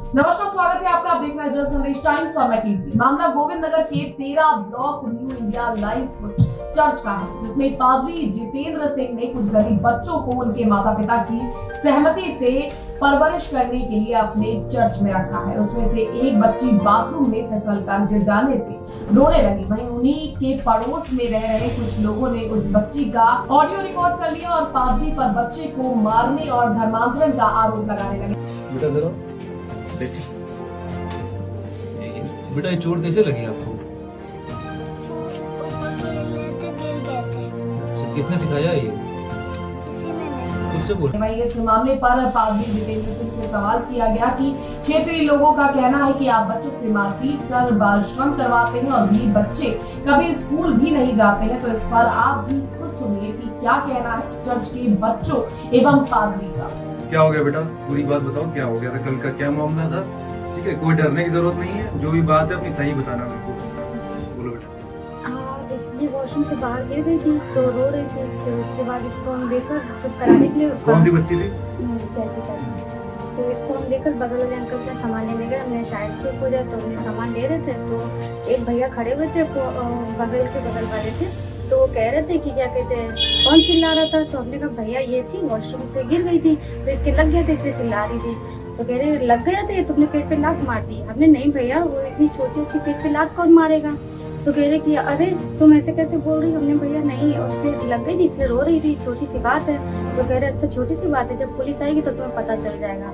नमस्कार, स्वागत है आपका। आप देख रहे हैं जल संदेश टाइम्स और मैं कीर्ति। मामला गोविंद नगर के 13 block new India life church का है, जिसमें पादरी जितेंद्र सिंह ने कुछ गरीब बच्चों को उनके माता पिता की सहमति से परवरिश करने के लिए अपने चर्च में रखा है। उसमें से एक बच्ची बाथरूम में फिसलकर गिर जाने से रोने लगी। वहीं उन्हीं के पड़ोस में रह रहे कुछ लोगों ने उस बच्ची का ऑडियो रिकॉर्ड कर लिया और पादरी पर बच्चे को मारने और धर्मांतरण का आरोप लगाने लगे। बेटा जरा बेटा, ये चोट कैसे लगी आपको? किसने सिखाया ये? वहीं इस मामले पर पादरी जितेंद्र सिंह से सवाल किया गया कि क्षेत्रीय लोगों का कहना है कि आप बच्चों से मारपीट कर बाल श्रम करवाते हैं और ये बच्चे कभी स्कूल भी नहीं जाते हैं। तो इस पर आप भी खुद सुनिए कि क्या कहना है चर्च के बच्चों एवं पादरी का। क्या हो गया बेटा, पूरी बात बताओ, क्या हो गया था? कल का क्या मामला था? ठीक है, कोई डरने की जरूरत नहीं है, जो भी बात है अपनी सही बताना मेरे को। बोलो बेटा। इसलिए वॉशरूम से बाहर गिर गई थी तो रो रही थी। फिर उसके बाद इसको हम लेकर चुप कराने के लिए कौन सी बच्ची थी? कैसे करना, तो इसको हम लेकर बगल वाले अंकल से सामान लेने गए। हमने शायद चुप हो जाए तो हमने सामान ले रहे थे तो एक भैया खड़े हुए थे, बगल वाले थे, तो वो कह रहे थे कि क्या कहते हैं कौन चिल्ला रहा था। तो हमने कहा भैया ये थी, वॉशरूम से गिर गई थी तो इसके लग गया था इसलिए चिल्ला रही थी। तो कह रहे लग गया था, तुमने पेट पे लात मार दी। हमने नहीं भैया, वो इतनी छोटी, उसके पेट पे लात कौन मारेगा। तो कह रहे कि अरे तुम ऐसे कैसे बोल रही। हमने भैया नहीं, उसके लग गई थी इसलिए रो रही थी, छोटी सी बात है। तो कह रहे अच्छा छोटी सी बात है, जब पुलिस आएगी तो तुम्हें पता चल जाएगा।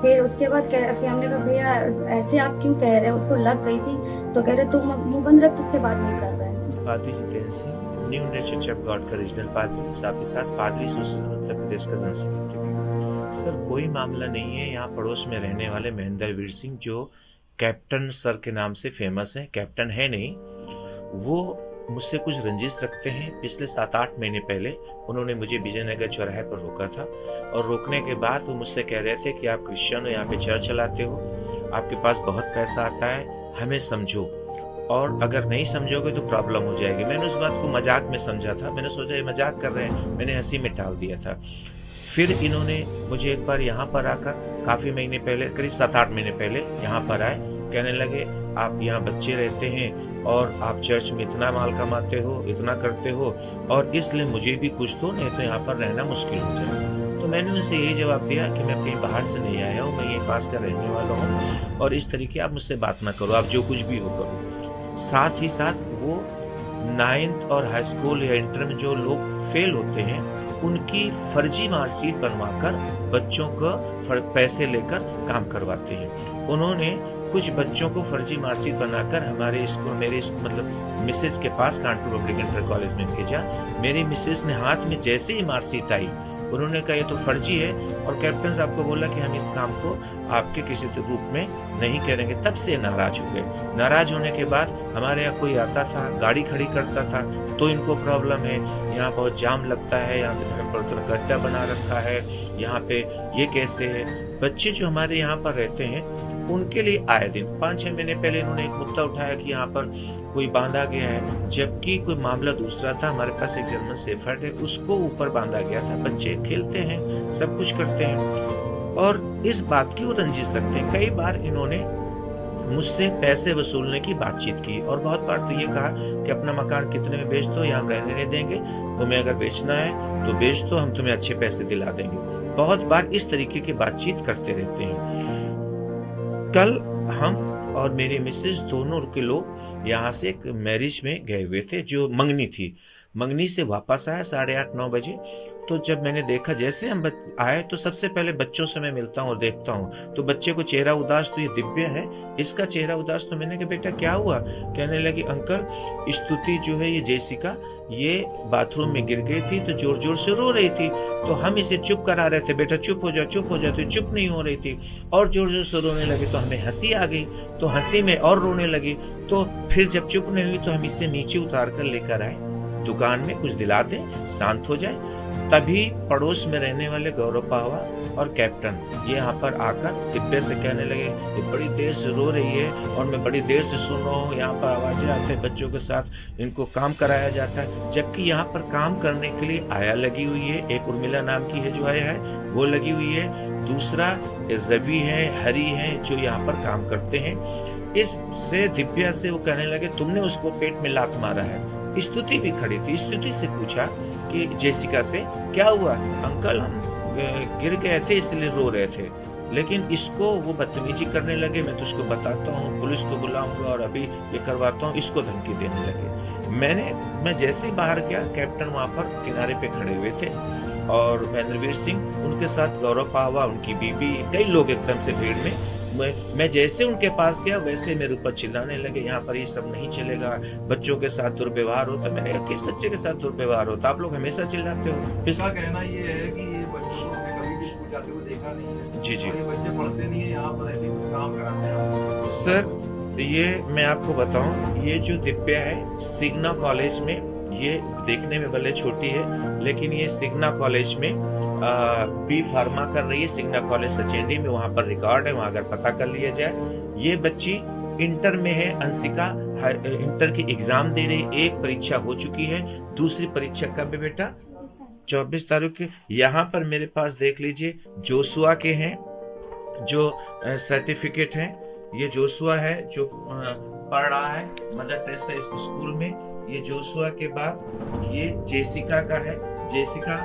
फिर उसके बाद फिर हमने कहा भैया ऐसे आप क्यों कह रहे हैं, उसको लग गई थी। तो कह रहे तुम मुंह बंद रख, तुझसे बात नहीं कर रहे हैं। पादरी Jitendra Singh, new India church of God का रीजनल पादरी, साथ ही साथ पादरी एसोसिएशन उत्तर प्रदेश का जनरल सेक्रेटरी। सर कोई मामला नहीं है। यहाँ पड़ोस में रहने वाले महेंद्र वीर सिंह जो कैप्टन सर के नाम से फेमस है, कैप्टन है नहीं, वो मुझसे कुछ रंजिश रखते हैं। पिछले 7-8 महीने पहले उन्होंने मुझे विजयनगर चौराहे पर रोका था और रोकने के बाद वो मुझसे कह रहे थे कि आप क्रिश्चियन हो, यहाँ पे चर्च चलाते हो, आपके पास बहुत पैसा आता है, हमें समझो और अगर नहीं समझोगे तो प्रॉब्लम हो जाएगी। मैंने उस बात को मजाक में समझा था, मैंने सोचा ये मजाक कर रहे हैं, मैंने हंसी में टाल दिया था। फिर इन्होंने मुझे एक बार यहाँ पर आकर काफ़ी महीने पहले, करीब 7-8 महीने पहले यहाँ पर आए, कहने लगे आप यहाँ बच्चे रहते हैं और आप चर्च में इतना माल कमाते हो, इतना करते हो और इसलिए मुझे भी कुछ दो, नहीं तो यहाँ पर रहना मुश्किल हो जाए। तो मैंने उनसे यही जवाब दिया कि मैं कहीं बाहर से नहीं आया हूँ, मैं यहीं पास का रहने वाला हूँ और इस तरीके आप मुझसे बात ना करो, आप जो कुछ भी हो करो। साथ ही साथ वो 9th और हाई स्कूल या इंटर में जो लोग फेल होते हैं उनकी फर्जी मार्कशीट बनवाकर बच्चों को पैसे लेकर काम करवाते हैं। उन्होंने कुछ बच्चों को फर्जी मार्कशीट बनाकर हमारे स्कूल, मेरे मतलब मिसेज के पास कानपुर पब्लिक इंटर कॉलेज में भेजा। मेरी मिसेज ने हाथ में जैसे ही मार्कशीट आई उन्होंने कहा ये तो फर्जी है और कैप्टन साहब को बोला कि हम इस काम को आपके किसी रूप में नहीं करेंगे। तब से नाराज हो गए। नाराज होने के बाद हमारे यहाँ कोई आता था, गाड़ी खड़ी करता था तो इनको प्रॉब्लम है, यहाँ बहुत जाम लगता है, यहाँ पे धर्मपुर गड्ढा बना रखा है, यहाँ पे ये कैसे है। बच्चे जो हमारे यहाँ पर रहते हैं उनके लिए आए दिन 5-6 महीने पहले इन्होंने एक मुद्दा उठाया कि यहाँ पर कोई बांधा गया है, जबकि कोई मामला दूसरा था। हमारे पास एक जर्मन शेफर्ड है, उसको ऊपर बांधा गया था। बच्चे खेलते हैं, सब कुछ करते हैं और इस बात की वो रंजिश रखते हैं। कई बार इन्होंने मुझसे पैसे वसूलने की बातचीत की और बहुत बार तो ये कहा कि अपना मकान कितने में बेच दो या हम रहने नहीं देंगे, तुम्हें अगर बेचना है तो बेच दो, हम तुम्हें अच्छे पैसे दिला देंगे। बहुत बार इस तरीके की बातचीत करते रहते हैं। कल हम और मेरे मिसेज दोनों के लोग यहाँ से एक मैरिज में गए हुए थे जो मंगनी थी। मंगनी से वापस आया 8:30-9 बजे। तो जब मैंने देखा, जैसे हम आए तो सबसे पहले बच्चों से मैं मिलता हूँ और देखता हूँ तो बच्चे को चेहरा उदास, तो ये दिव्य है, इसका चेहरा उदास। तो मैंने कहा बेटा क्या हुआ? कहने लगी अंकल स्तुति जो है ये जैसिका, ये बाथरूम में गिर गई थी तो जोर जोर से रो रही थी, तो हम इसे चुप करा रहे थे, बेटा चुप हो जाओ चुप हो जाओ, तो चुप नहीं हो रही थी और जोर जोर से रोने लगी। तो हमें हंसी आ गई, तो हंसी में और रोने लगी। तो फिर जब चुप नहीं हुई तो हम इसे नीचे उतार कर लेकर आए दुकान में, कुछ दिला दें, शांत हो जाए। तभी पड़ोस में रहने वाले गौरव पावा और कैप्टन ये यहाँ पर आकर दिव्य से कहने लगे ये बड़ी देर से रो रही है और मैं बड़ी देर से सुन रहा हूँ, यहाँ पर आवाजें आते हैं, बच्चों के साथ इनको काम कराया जाता है, जबकि यहाँ पर काम करने के लिए आया लगी हुई है, एक उर्मिला नाम की है जो आया है वो लगी हुई है, दूसरा रवि हैं, हरि हैं, जो यहाँ पर काम करते हैं। इससे दिव्या से वो कहने लगे तुमने उसको पेट में लात मारा है। स्तुति भी खड़ी थी। स्तुति से पूछा कि जेसिका से क्या हुआ? अंकल हम गिर गए थे इसलिए रो रहे थे। लेकिन इसको वो बदतमीजी करने लगे, मैं तुझको बताता हूँ, पुलिस को बुलाऊंगा और अभी ये करवाता हूँ, इसको धमकी देने लगे। मैं जैसे ही बाहर गया, कैप्टन वहां पर किनारे पे खड़े हुए थे और महेंद्रवीर सिंह, उनके साथ गौरव पावा, उनकी बीबी, कई लोग एकदम से भीड़ में। मैं जैसे उनके पास गया वैसे मेरे ऊपर चिल्लाने लगे, यहाँ पर ये सब नहीं चलेगा, बच्चों के साथ दुर्व्यवहार होता। मैंने कहा किस बच्चे के साथ दुर्व्यवहार होता? आप लोग हमेशा चिल्लाते हो। इसका कहना ये है कि ये बच्चों को हमने कभी भी स्कूल जाते हुए देखा नहीं है। जी जी। और ये बच्चे पढ़ते नहीं है, यहाँ पर ऐसे कुछ काम कराते हैं। सर ये मैं आपको बताऊं, ये जो दिव्या है सिग्ना कॉलेज में, ये देखने में भले छोटी है लेकिन ये सिग्ना कॉलेज में बी फार्मा कर रही है। सिग्ना कॉलेज सचेंडी में, वहां पर रिकॉर्ड है, वहां अगर पता कर लिया जाए। ये बच्ची इंटर में है, अंशिका इंटर की एग्जाम दे रही है। एक परीक्षा हो चुकी है, दूसरी परीक्षा कब है बेटा? 24 तारीख के। यहाँ पर मेरे पास देख लीजिए जोशुआ के हैं जो सर्टिफिकेट हैं। ये जोशुआ है जो पढ़ रहा है मदर टेरेसा इस स्कूल में। ये जोशुआ के बाद ये जेसिका का है। जेसिका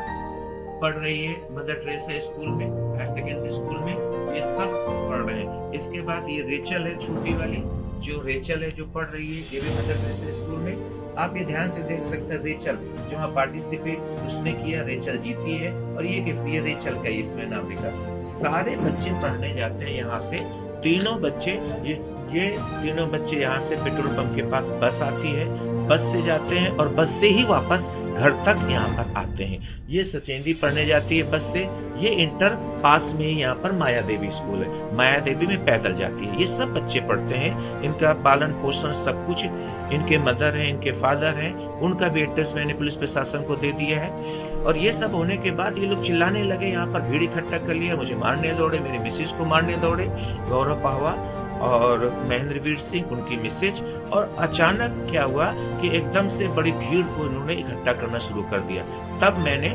पढ़ रही है मदर टेरेसा स्कूल में, हायर सेकेंडरी स्कूल में। ये सब पढ़ रहे हैं। इसके बाद ये रेचल है, छोटी वाली जो रेचल है जो पढ़ रही है, ये भी मदर टेरेसा स्कूल में। आप ये ध्यान से देख सकते हैं, रेचल जो वहाँ पार्टिसिपेट उसने किया, रेचल जीती है। और ये गिफ्ट ये रेचल का इसमें नाम लिखा। सारे बच्चे पढ़ने जाते हैं यहाँ से। तीनों बच्चे ये तीनों बच्चे यहाँ से पेट्रोल पंप के पास बस आती है, बस से जाते हैं और बस से ही वापस घर तक यहाँ पर आते हैं। ये सचेंडी पढ़ने जाती है बस से। ये इंटर पास में ही यहाँ पर माया देवी स्कूल है, माया देवी में पैदल जाती है। ये सब बच्चे पढ़ते हैं। इनका पालन पोषण सब कुछ, इनके मदर हैं, इनके फादर हैं, उनका भी एड्रेस मैंने पुलिस प्रशासन को दे दिया है। और ये सब होने के बाद ये लोग चिल्लाने लगे, यहाँ पर भीड़ इकट्ठा कर लिया, मुझे मारने दौड़े, मेरी मिसेज को मारने दौड़े, गौरव पाहवा और महेंद्रवीर सिंह उनकी मिसेज। और अचानक क्या हुआ कि एकदम से बड़ी भीड़ को इन्होंने इकट्ठा करना शुरू कर दिया। तब मैंने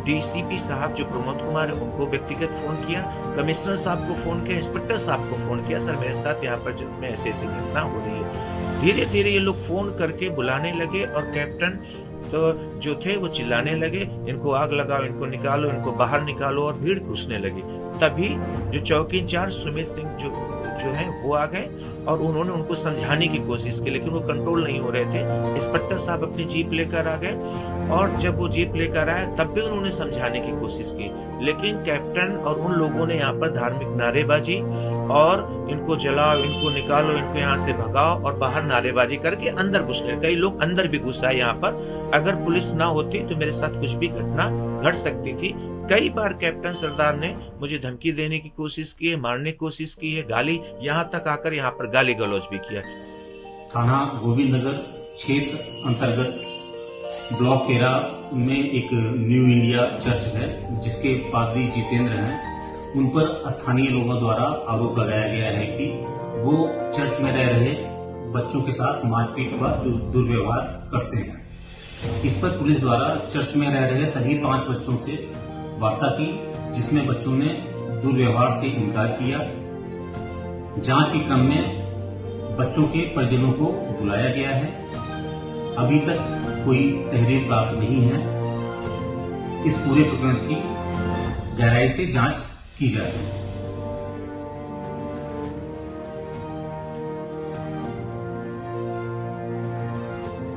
डीसीपी साहब जो प्रमोद कुमार है उनको व्यक्तिगत फोन किया, कमिश्नर साहब को फोन किया, इंस्पेक्टर साहब को फोन किया, सर मेरे साथ यहाँ पर जो में ऐसी ऐसी घटना हो रही है। धीरे धीरे ये लोग फोन करके बुलाने लगे और कैप्टन तो जो थे वो चिल्लाने लगे, इनको आग लगाओ, इनको निकालो, इनको बाहर निकालो, और भीड़ घुसने लगी। तभी जो चौकी इंचार्ज सुमित सिंह जो है वो आ गए और उन्होंने उनको समझाने की कोशिश की, लेकिन वो कंट्रोल नहीं हो रहे थे। इंस्पेक्टर साहब अपनी जीप लेकर आ गए और जब वो जीप लेकर आए तब भी उन्होंने समझाने की कोशिश की, लेकिन कैप्टन और उन लोगों ने यहाँ पर धार्मिक नारेबाजी और इनको जलाओ, इनको निकालो, इनको यहाँ से भगाओ और बाहर नारेबाजी करके अंदर घुसने। कई लोग अंदर भी घुस आए यहाँ पर। अगर पुलिस ना होती तो मेरे साथ कुछ भी घटना घट सकती थी। कई बार कैप्टन सरदार ने मुझे धमकी देने की कोशिश की है, मारने की कोशिश की है, गाली, यहाँ तक आकर यहाँ पर गाली गलौज भी किया। थाना गोविंद नगर क्षेत्र अंतर्गत ब्लॉक 13 में एक न्यू इंडिया चर्च है जिसके पादरी जितेंद्र हैं। उन पर स्थानीय लोगों द्वारा आरोप लगाया गया है कि वो चर्च में रह रहे बच्चों के साथ मारपीट व दुर्व्यवहार करते हैं। इस पर पुलिस द्वारा चर्च में रह रहे सभी 5 बच्चों से वार्ता की, जिसमें बच्चों ने दुर्व्यवहार से इनकार किया। जांच के क्रम में बच्चों के परिजनों को बुलाया गया है। अभी तक कोई तहरीर प्राप्त नहीं है। इस पूरे प्रकरण की गहराई से जांच की जा रही है।